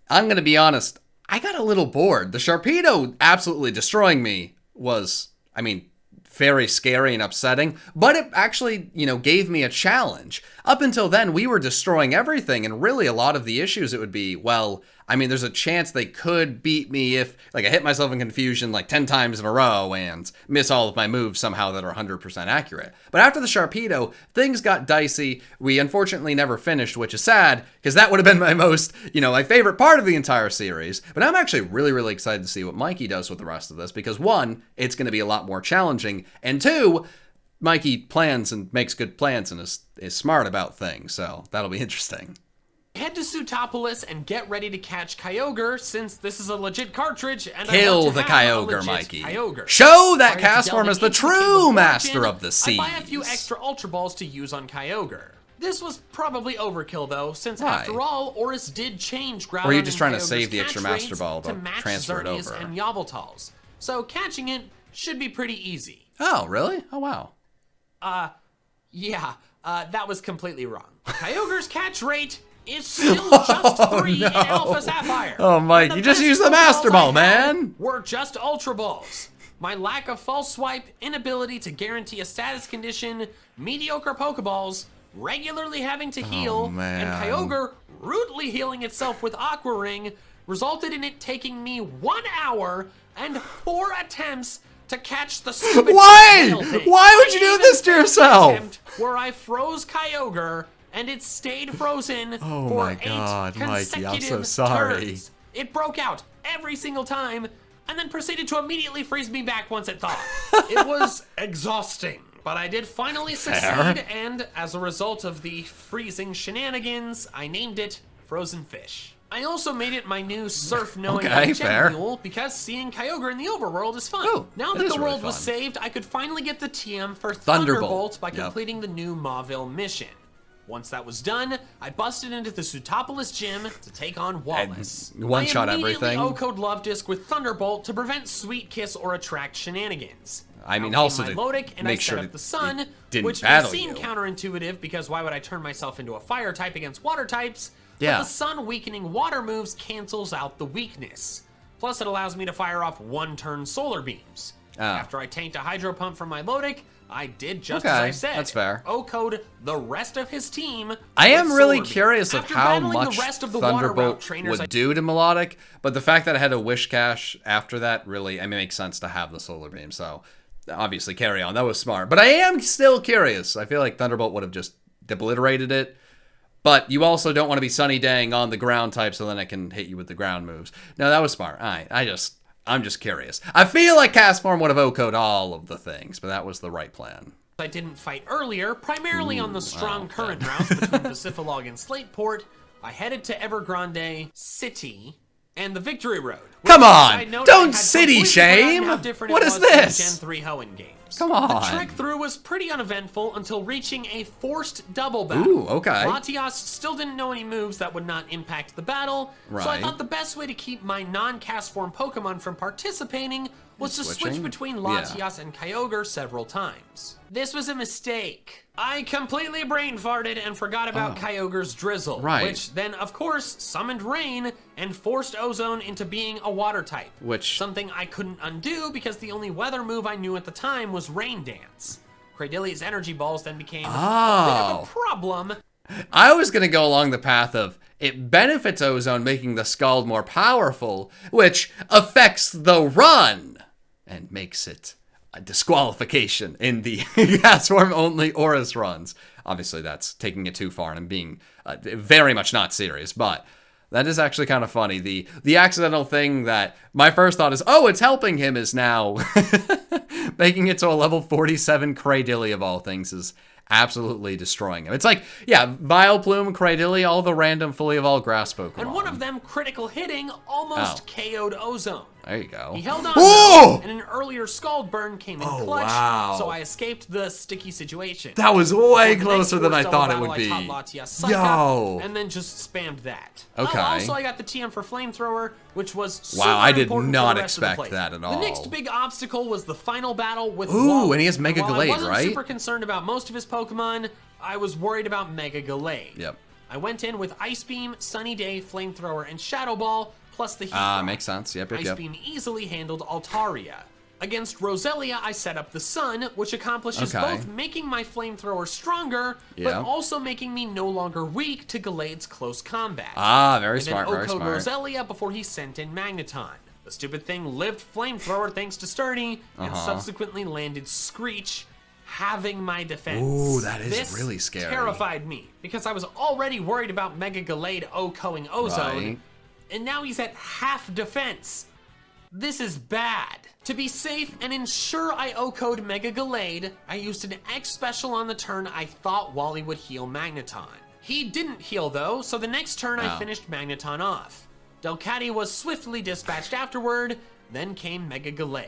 I'm going to be honest, I got a little bored. The Sharpedo absolutely destroying me was, I mean, very scary and upsetting, but it actually, you know, gave me a challenge. Up until then, we were destroying everything, and really a lot of the issues it would be, well, I mean, there's a chance they could beat me if, like, I hit myself in confusion like 10 times in a row and miss all of my moves somehow that are 100% accurate. But after the Sharpedo, things got dicey. We unfortunately never finished, which is sad, because that would have been my most, you know, my favorite part of the entire series. But I'm actually really, really excited to see what Mikey does with the rest of this, because 1, it's going to be a lot more challenging, and 2, Mikey plans and makes good plans and is smart about things, so that'll be interesting. Head to Sootopolis and get ready to catch Kyogre, since this is a legit cartridge and Kill I want the to have a Kyogre, legit Mikey. Kyogre. Show that Prior to Castform delving is the into Cave true of master Origin, of the seas. I buy a few extra Ultra Balls to use on Kyogre. This was probably overkill though, since Why? after all, ORAS did change Groudon Or are you just and trying to Kyogre's save the extra catch Master rates Ball to match transfer it Xerneas over? and Yveltal's. So catching it should be pretty easy. Oh, really? Oh, wow. Yeah, that was completely wrong. Kyogre's catch rate is still just 3 in Alpha Sapphire. Oh, Mike, And you just best used the Pokeballs Master Ball, I had man. Were just Ultra Balls. My lack of false swipe, inability to guarantee a status condition, mediocre Pokeballs, regularly having to heal, man. and Kyogre rudely healing itself with Aqua Ring resulted in it taking me 1 hour and 4 attempts to catch the stupid Why? tail thing. Why would you do I even this to had an yourself? attempt Where I froze Kyogre and it stayed frozen Oh for my 8 God, Mikey, I'm consecutive so sorry. turns. It broke out every single time and then proceeded to immediately freeze me back once it thawed. It was exhausting, but I did finally succeed, and as a result of the freezing shenanigans, I named it Frozen Fish. I also made it my new surf knowing Okay, fair. mule because seeing Kyogre in the overworld is fun. Ooh, Now it that is the really world was fun. saved, I could finally get the TM for Thunderbolt. Thunderbolt by Yep. completing the new Mauville mission. Once that was done, I busted into the Sootopolis gym to take on Wallace. And one-shot I immediately everything. O-code Love Disc with Thunderbolt to prevent Sweet Kiss or attract shenanigans. I mean, Out also came to my Lodic, and make I sure set up that the Sun, it didn't which may battle seem you. counterintuitive because why would I turn myself into a fire type against water types? Yeah. But the sun weakening water moves cancels out the weakness. Plus, it allows me to fire off one-turn solar beams. After I tanked a hydro pump from my Lodic, I did just as I said. That's fair. O-code the rest of his team. I am really solar curious beams. of After how battling much the rest of the water route Thunderbolt trainers, would do to Melodic, but the fact that I had a Wish Cache after that really, I mean, makes sense to have the solar beam. So obviously, carry on. That was smart. But I am still curious. I feel like Thunderbolt would have just obliterated it. But you also don't want to be Sunny Daying on the ground type, so then it can hit you with the ground moves. No, that was smart. All right, I'm just curious. I feel like Castform would have O-code all of the things, but that was the right plan. I didn't fight earlier, primarily on the strong current routes between Pacific and Slateport. I headed to Evergrande City and the Victory Road. Come on! Don't city shame! What is this? Gen 3 Hoenn games. Come on. The trek through was pretty uneventful until reaching a forced double battle. Ooh, okay. Latias still didn't know any moves that would not impact the battle, so I thought the best way to keep my non-Castform Pokemon from participating was to switch between Latias and Kyogre several times. This was a mistake. I completely brain farted and forgot about Kyogre's Drizzle, which then, of course, summoned Rain and forced Ozone into being a water type. Something I couldn't undo because the only weather move I knew at the time was Rain Dance. Cradilia's energy balls then became a bit of a problem. I was going to go along the path of it benefits Ozone making the Scald more powerful, which affects the run and makes it a disqualification in the Castform only ORAS runs. Obviously, that's taking it too far and being very much not serious, but that is actually kind of funny. The accidental thing that my first thought is, oh, it's helping him, is now making it to a level 47 Cradily of all things is absolutely destroying him. It's like, yeah, Vileplume, Cradily, all the random fully evolved grass Pokemon. And one of them critical hitting almost KO'd Ozone. There you go. He held on, though, and an earlier Scald Burn came in clutch, so I escaped the sticky situation. That was way closer than I thought it would be. Yo! And then just spammed that. Okay. Also, I got the TM for Flamethrower, which was super I did important not for the rest expect of the that at all. The next big obstacle was the final battle with Ooh, Wally. and he has Mega While Gallade, I wasn't right? super concerned about most of his Pokemon, I was worried about Mega Gallade. Yep. I went in with Ice Beam, Sunny Day, Flamethrower, and Shadow Ball, plus the Heat Rock. Makes sense. Yep. Ice Beam easily handled Altaria. Against Roselia, I set up the Sun, which accomplishes both making my Flamethrower stronger, but also making me no longer weak to Gallade's close combat. Very smart, very smart. Roselia before he sent in Magneton. The stupid thing lived Flamethrower thanks to Sturdy, and subsequently landed Screech, halving my defense. Ooh, that is this really scary. Terrified me, because I was already worried about Mega Gallade O-Coing Ozone, and now he's at half defense. This is bad. To be safe and ensure I O-code Mega Gallade, I used an X special on the turn I thought Wally would heal Magneton. He didn't heal though, so the next turn I finished Magneton off. Delcatty was swiftly dispatched afterward, then came Mega Gallade.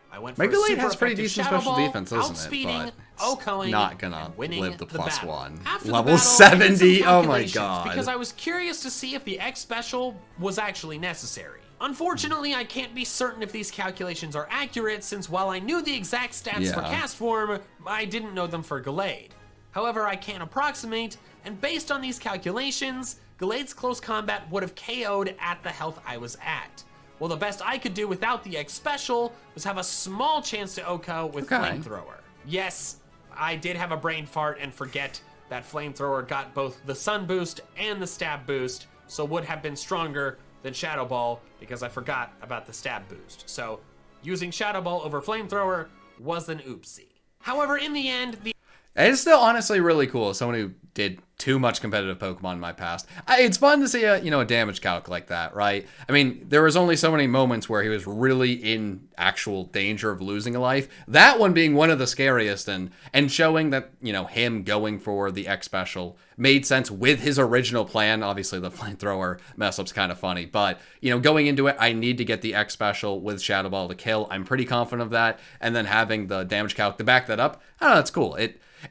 I went for Mega a Gallade super has pretty effective decent Shadow special Ball, defense, doesn't it? outspeeding, But O-Coing, not gonna winning live the plus battle. one. After Level the battle, I did some 70, oh my calculations god. Because I was curious to see if the X special was actually necessary. Unfortunately, I can't be certain if these calculations are accurate, since while I knew the exact stats for Castform, I didn't know them for Gallade. However, I can approximate, and based on these calculations, Gallade's close combat would have KO'd at the health I was at. Well, the best I could do without the X special was have a small chance to OHKO with Flamethrower. Yes, I did have a brain fart and forget that Flamethrower got both the Sun boost and the Stab boost, so would have been stronger than Shadow Ball because I forgot about the Stab boost. So using Shadow Ball over Flamethrower was an oopsie. However, in the end, it's still honestly really cool as someone who did too much competitive Pokemon in my past. It's fun to see a damage calc like that, right? I mean, there was only so many moments where he was really in actual danger of losing a life. That one being one of the scariest, and showing that, him going for the X special made sense with his original plan. Obviously, the Flamethrower mess up's kind of funny, but going into it, I need to get the X special with Shadow Ball to kill. I'm pretty confident of that, and then having the damage calc to back that up, I don't know, that's cool.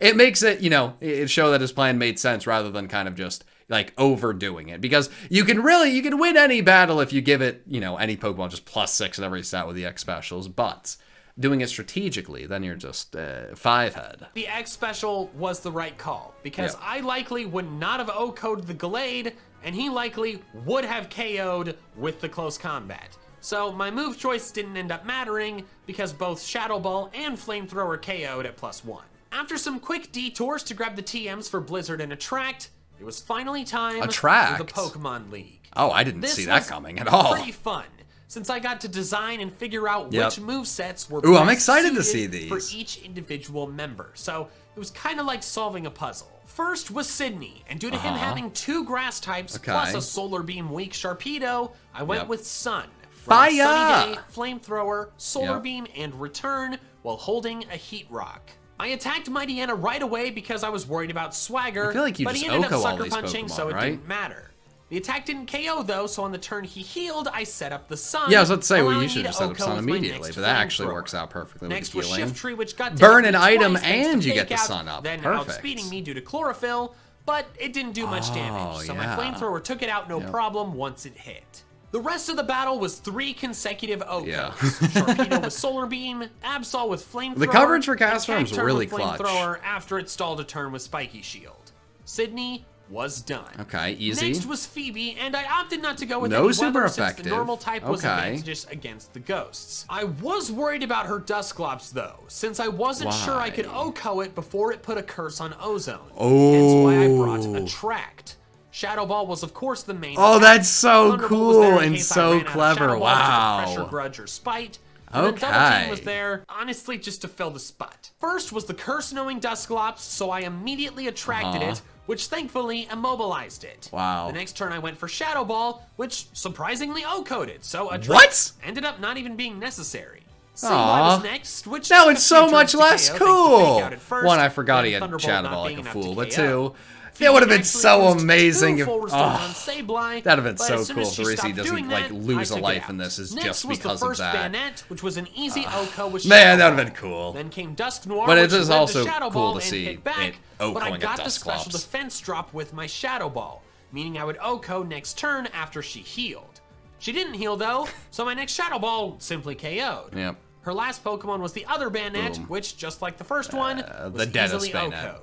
It makes it, it show that his plan made sense rather than kind of just like overdoing it, because you can win any battle if you give it, any Pokemon just +6 at every stat with the X specials, but doing it strategically, then you're just 5-head. The X special was the right call, because I likely would not have O-coded the Gallade and he likely would have KO'd with the close combat. So my move choice didn't end up mattering because both Shadow Ball and Flamethrower KO'd at +1. After some quick detours to grab the TMs for Blizzard and Attract, it was finally time for the Pokemon League. Oh, I didn't see that coming at all. Pretty fun, since I got to design and figure out which movesets were I'm excited to see these for each individual member. So it was kind of like solving a puzzle. First was Sydney, and due to him having 2 grass types plus a Solar Beam weak Sharpedo, I went with Sun. Fire! Sunny Day, Flamethrower, Solar Beam, and Return while holding a Heat Rock. I attacked Mightyena right away because I was worried about Swagger, I feel like you but just he ended up OHKO all sucker these punching, Pokemon, so it right? didn't matter. The attack didn't KO though, so on the turn he healed, I set up the Sun. Yeah, I was about to say, well, you allowing should me have to set up OHKO Sun with my immediately, next but that actually Flamethrower. works out perfectly Next with was healing. Shift Tree, which got Burn down an twice item thanks and to you get the Fake Out, Sun up. then Perfect. outspeeding me due to Chlorophyll, but it didn't do much damage, so my Flamethrower took it out no problem once it hit. The rest of the battle was 3 consecutive OHKOs. Sharpedo with Solar Beam, Absol with Flamethrower, The coverage for Castform and is really with clutch. Flamethrower after it stalled a turn with Spiky Shield. Sydney was done. Okay, easy. Next was Phoebe, and I opted not to go with No any super weather since effective. the normal type was Okay. advantageous against the ghosts. I was worried about her Dusclops though, since I wasn't sure I could OHKO it before it put a curse on Ozone. Hence why I brought Attract. Shadow Ball was of course the main attack. That's so Thunderbolt was there cool in and case I so ran out of clever. Shadow Ball Wow. to Pressure, Grudge, or Spite. And then Double Team was there, honestly, just to fill the spot. First was the curse-knowing Dusclops, so I immediately attracted it, which thankfully immobilized it. Wow. The next turn I went for Shadow Ball, which surprisingly O-coded, so Attract What? ended up not even being necessary. Aw. Sableye was next, which Now took it's a so few much turns to less KO, thanks to cool. Fake Out at first, One, I forgot he and had Thunderbolt Shadow not Ball like being a enough fool, to but KO. 2, that would have been Actually so used amazing 2 if full response on Sableye, that'd have been but so as soon cool as if she Rizzy stopped doesn't doing like that, lose I a took life it in out. this is Next just was because the of first that. Banette, which was an easy OHKO with Man, Shadow that would Ball. have been cool. Then came Dusk Noir, But it which is led also to Shadow cool Ball to and see hit back, it but I OHKOing got at the special Dusclops. defense drop with my Shadow Ball, meaning I would OHKO next turn after she healed. She didn't heal though, so my next Shadow Ball simply KO'd. Yep. Her last Pokemon was the other Banette, which, just like the first one, was the deadest easily Banette. OHKO'd.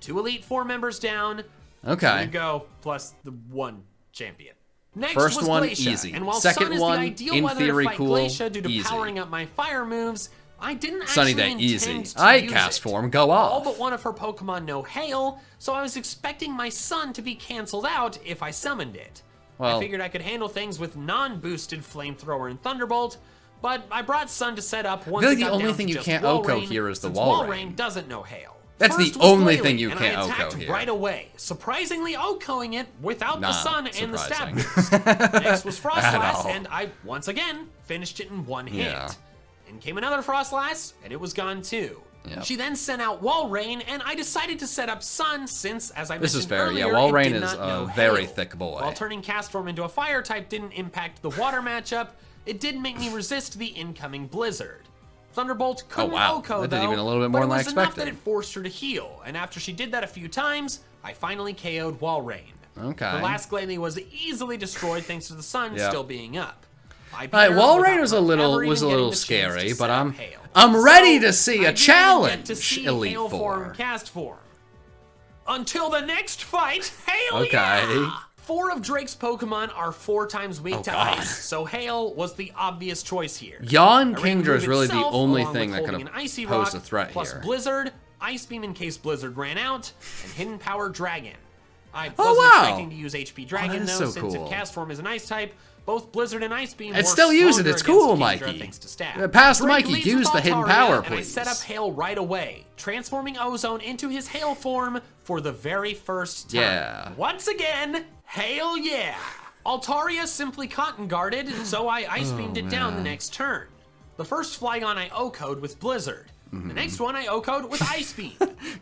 2 Elite Four members down. Okay. There you go, plus the 1 champion. Next First was one, Glacia, easy. and while Second Sun is one, the ideal in weather theory, to fight cool, Glacia due to easy. powering up my fire moves, I didn't Sunny actually Day, intend easy. to Alright, use Castform, it. go off. All but one of her Pokemon know Hail, so I was expecting my Sun to be canceled out if I summoned it. Well, I figured I could handle things with non-boosted Flamethrower and Thunderbolt, but I brought Sun to set up once I feel it like the got only down thing to you just can't Wall OHKO Rain, here is the since Wall Rain Rain. doesn't know Hail. That's the First was only Glalie, thing you and can't I OHKO attacked here. right away, surprisingly OHKOing it without the Not Sun and the stab surprising. boost. Next was Frostlass, all. and I once again finished it in 1 hit. Yeah. And came another Frostlass, and it was gone too. Yep. She then sent out Wall Rain, and I decided to set up Sun since, as I mentioned This is fair. earlier, Yeah, Wall it Rain did is not know a very Hail. thick boy. While turning Castform into a Fire type didn't impact the Water matchup, it did make me resist the incoming Blizzard. Thunderbolt couldn't wow. OHKO, That did though, even a little bit more but than I it was enough expected. that it forced her to heal, and after she did that a few times, I finally KO'd Wall Rain. Okay. The last Glalie was easily destroyed thanks to the Sun Yep. still being up. I beat Alright, her Wall without Rain was a her little ever even getting the chance scary, to but set up I'm Hail. ready So, to see I a didn't challenge, get to see Elite Hail Four. Form, Castform. Until the next fight, Hail Okay. yeah! 4 of Drake's Pokemon are 4 times weak to God. ice, so Hail was the obvious choice here. Yawn I ran Kingdra is move really the itself, only along thing with that could holding have an Icy posed Rock, a threat plus here. Blizzard, Ice Beam in case Blizzard ran out, and Hidden Power Dragon. I Oh, wasn't wow. expecting to use HP Dragon, that is though, so since cool. if Castform is an Ice type, both Blizzard and Ice Beam And were still use it, stronger it's cool, against Kingdra, Mikey. thanks to stab. Past Drake Mikey, leads use with the hidden Altaria, power, and I please. set up Hail right away, transforming Ozone into his Hail form for the very first time. Yeah. Once again, Hail yeah! Altaria simply cotton guarded, so I Ice Beamed it down the next turn. The first Flygon I OHKO'd with Blizzard. The next one I OHKO'd with Ice Beam.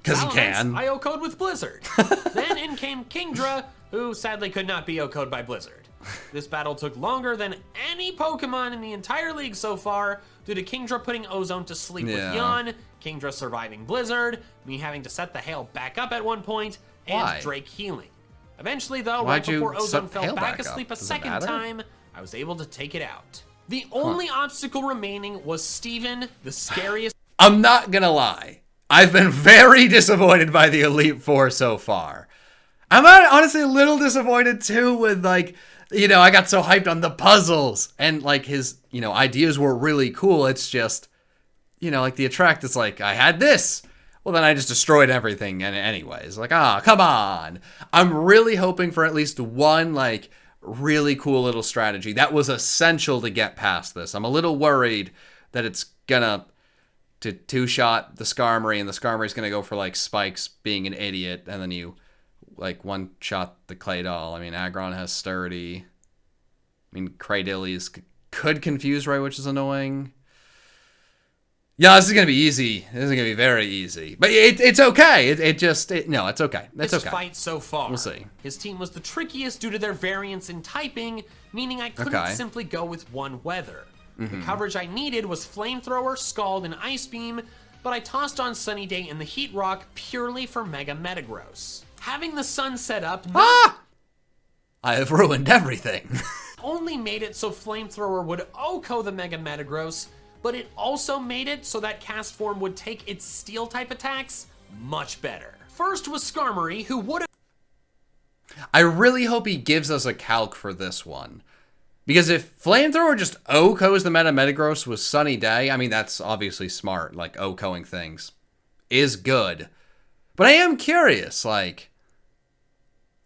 'Cause you can. I OHKO'd with Blizzard. Then in came Kingdra, who sadly could not be OHKO'd by Blizzard. This battle took longer than any Pokemon in the entire league so far, due to Kingdra putting Ozone to sleep Yeah. with Yawn, Kingdra surviving Blizzard, me having to set the Hail back up at one point, and Why? Drake healing. Eventually, though, Why'd right you before Ozone set fell Hail back back up? asleep a Does it second matter? time, I was able to take it out. The only obstacle remaining was Steven, the scariest. I'm not gonna lie. I've been very disappointed by the Elite Four so far. I'm honestly a little disappointed too with like, you know, I got so hyped on the puzzles and like his, you know, ideas were really cool. It's just, you know, like the attract is like, I had this. Well, then I just destroyed everything and anyways. Like, come on. I'm really hoping for at least one like really cool little strategy that was essential to get past this. I'm a little worried that it's gonna to two-shot the Skarmory and the Skarmory's gonna go for like spikes being an idiot and then you like one-shot the Clay Doll. I mean, Aggron has Sturdy. I mean, Cradillies could confuse, right, which is annoying. Yeah, this is going to be easy. This is going to be very easy. But it's okay. No, it's okay. It's okay. This fight so far. We'll see. His team was the trickiest due to their variance in typing, meaning I couldn't simply go with one weather. The coverage I needed was Flamethrower, Scald, and Ice Beam, but I tossed on Sunny Day and the Heat Rock purely for Mega Metagross. Having the sun set up I have ruined everything. only made it so Flamethrower would OHKO the Mega Metagross, but it also made it so that Castform would take its Steel-type attacks much better. First was Skarmory, who would have... I really hope he gives us a calc for this one. Because if Flamethrower just OHKOs the Metagross with Sunny Day, I mean, that's obviously smart. Like, OHKOing things is good. But I am curious, like...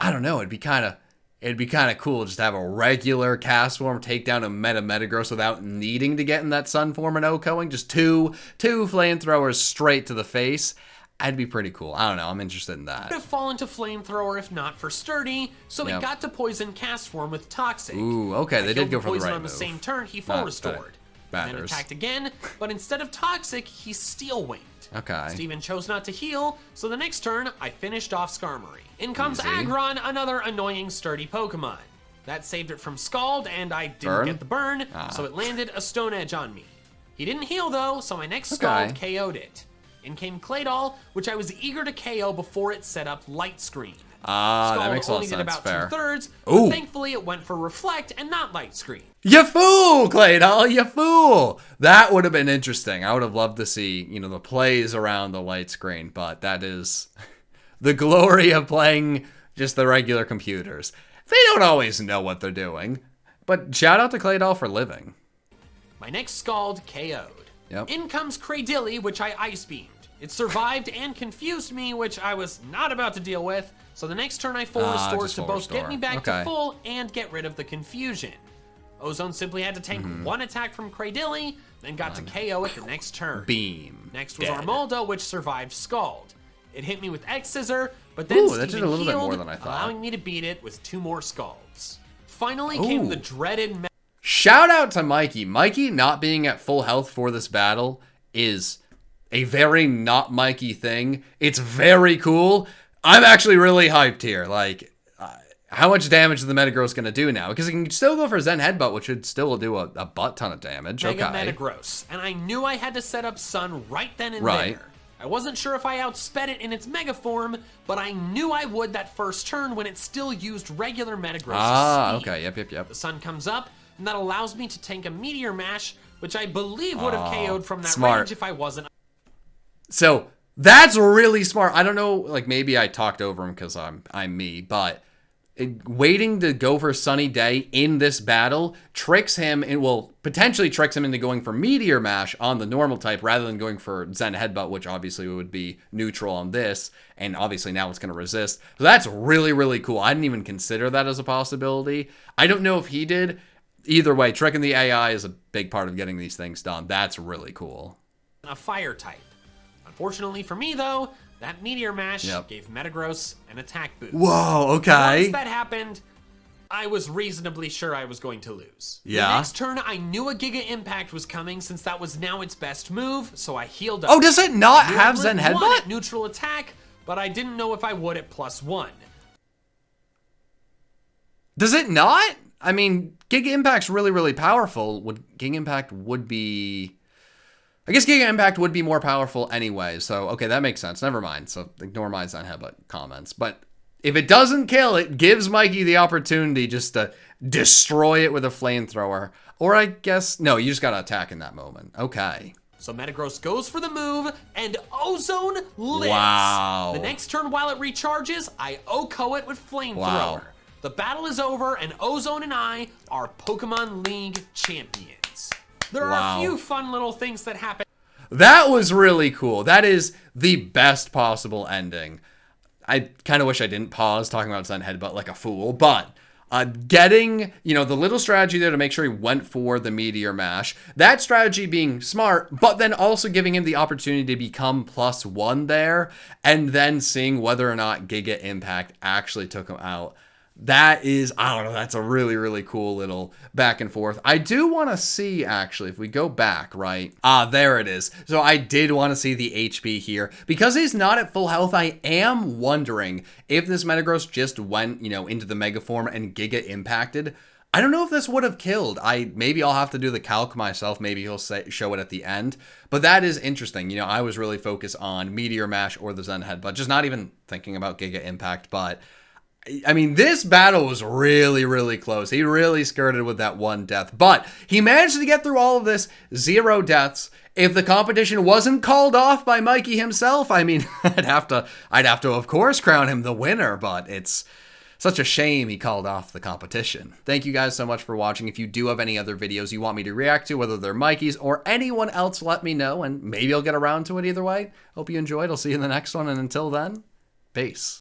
I don't know, it'd be kind of cool just to have a regular Castform take down a Metagross without needing to get in that Sun form and OHKOing. Just two Flamethrowers straight to the face. That'd be pretty cool. I don't know, I'm interested in that. Would have fallen to Flamethrower if not for Sturdy, so he got to poison Castform with Toxic. Ooh, okay, they did go for the right move. On the same turn, he full restored. Then attacked again, but instead of Toxic, he Steel Winged. Okay. Steven chose not to heal, so the next turn, I finished off Skarmory. In comes Aggron, another annoying Sturdy Pokemon. That saved it from Scald, and I didn't get the burn, so it landed a Stone Edge on me. He didn't heal though, so my next Scald KO'd it. In came Clay Doll, which I was eager to KO before it set up Light Screen. That makes a lot of sense. About fair. 2/3, but thankfully it went for Reflect and not Light Screen. You fool, Clay Doll, you fool! That would have been interesting. I would have loved to see, you know, the plays around the light screen, but that is the glory of playing just the regular computers. They don't always know what they're doing, but shout out to Clay Doll for living. My next Scald KO'd. Yep. In comes Cradilly, which I Ice Beamed. It survived and confused me, which I was not about to deal with, so the next turn I full restored to both get me back to full and get rid of the confusion. Ozone simply had to tank one attack from Cradilly, then got to KO it the next turn. Beam. Next was Armaldo, which survived Scald. It hit me with X-Scissor, but then that did a little bit more than I thought, allowing me to beat it with 2 more Scalds. Finally came the dreaded... Shout out to Mikey. Mikey not being at full health for this battle is a very not Mikey thing. It's very cool. I'm actually really hyped here. Like, how much damage is the Metagross going to do now? Because it can still go for Zen Headbutt, which would still do a butt ton of damage. Mega Metagross. And I knew I had to set up Sun right then and there. I wasn't sure if I outsped it in its Mega form, but I knew I would that first turn when it still used regular Metagross speed. Okay. Yep. The Sun comes up, and that allows me to tank a Meteor Mash, which I believe would have KO'd from that range if I wasn't. So, that's really smart. I don't know, like maybe I talked over him because I'm me, but waiting to go for Sunny Day in this battle tricks him, and will potentially tricks him into going for Meteor Mash on the normal type rather than going for Zen Headbutt, which obviously would be neutral on this, and obviously now it's going to resist. So that's really, really cool. I didn't even consider that as a possibility. I don't know if he did. Either way, tricking the AI is a big part of getting these things done. That's really cool. A fire type. Unfortunately for me, though, that Meteor Mash gave Metagross an attack boost. Whoa, okay. Once that happened, I was reasonably sure I was going to lose. Yeah. The next turn, I knew a Giga Impact was coming since that was now its best move, so I healed up. Oh, does it not have Zen Headbutt? At neutral attack, but I didn't know if I would at +1. Does it not? I mean, Giga Impact's really, really powerful. Giga Impact would be... I guess Giga Impact would be more powerful anyway, so okay, that makes sense. Never mind, so ignore my Zen Headbutt comments. But if it doesn't kill, it gives Mikey the opportunity just to destroy it with a Flamethrower. Or I guess... No, you just gotta attack in that moment. Okay. So Metagross goes for the move, and Ozone lives. Wow. The next turn while it recharges, I OHKO it with Flamethrower. Wow. The battle is over, and Ozone and I are Pokemon League champions. There are a few fun little things that happen. That was really cool. That is the best possible ending. I kind of wish I didn't pause talking about Zen Headbutt like a fool, but getting, you know, the little strategy there to make sure he went for the Meteor Mash, that strategy being smart, but then also giving him the opportunity to become +1 there, and then seeing whether or not Giga Impact actually took him out. That is, I don't know, that's a really, really cool little back and forth. I do want to see, actually, if we go back, right? There it is. So I did want to see the HP here. Because he's not at full health, I am wondering if this Metagross just went, you know, into the Mega Form and Giga Impacted. I don't know if this would have killed. Maybe I'll have to do the calc myself. Maybe he'll show it at the end. But that is interesting. You know, I was really focused on Meteor Mash or the Zen Headbutt, just not even thinking about Giga Impact, but I mean, this battle was really, really close. He really skirted with that one death, but he managed to get through all of this, 0 deaths. If the competition wasn't called off by Mikey himself, I mean, I'd have to, of course, crown him the winner, but it's such a shame he called off the competition. Thank you guys so much for watching. If you do have any other videos you want me to react to, whether they're Mikey's or anyone else, let me know, and maybe I'll get around to it either way. Hope you enjoyed. I'll see you in the next one, and until then, peace.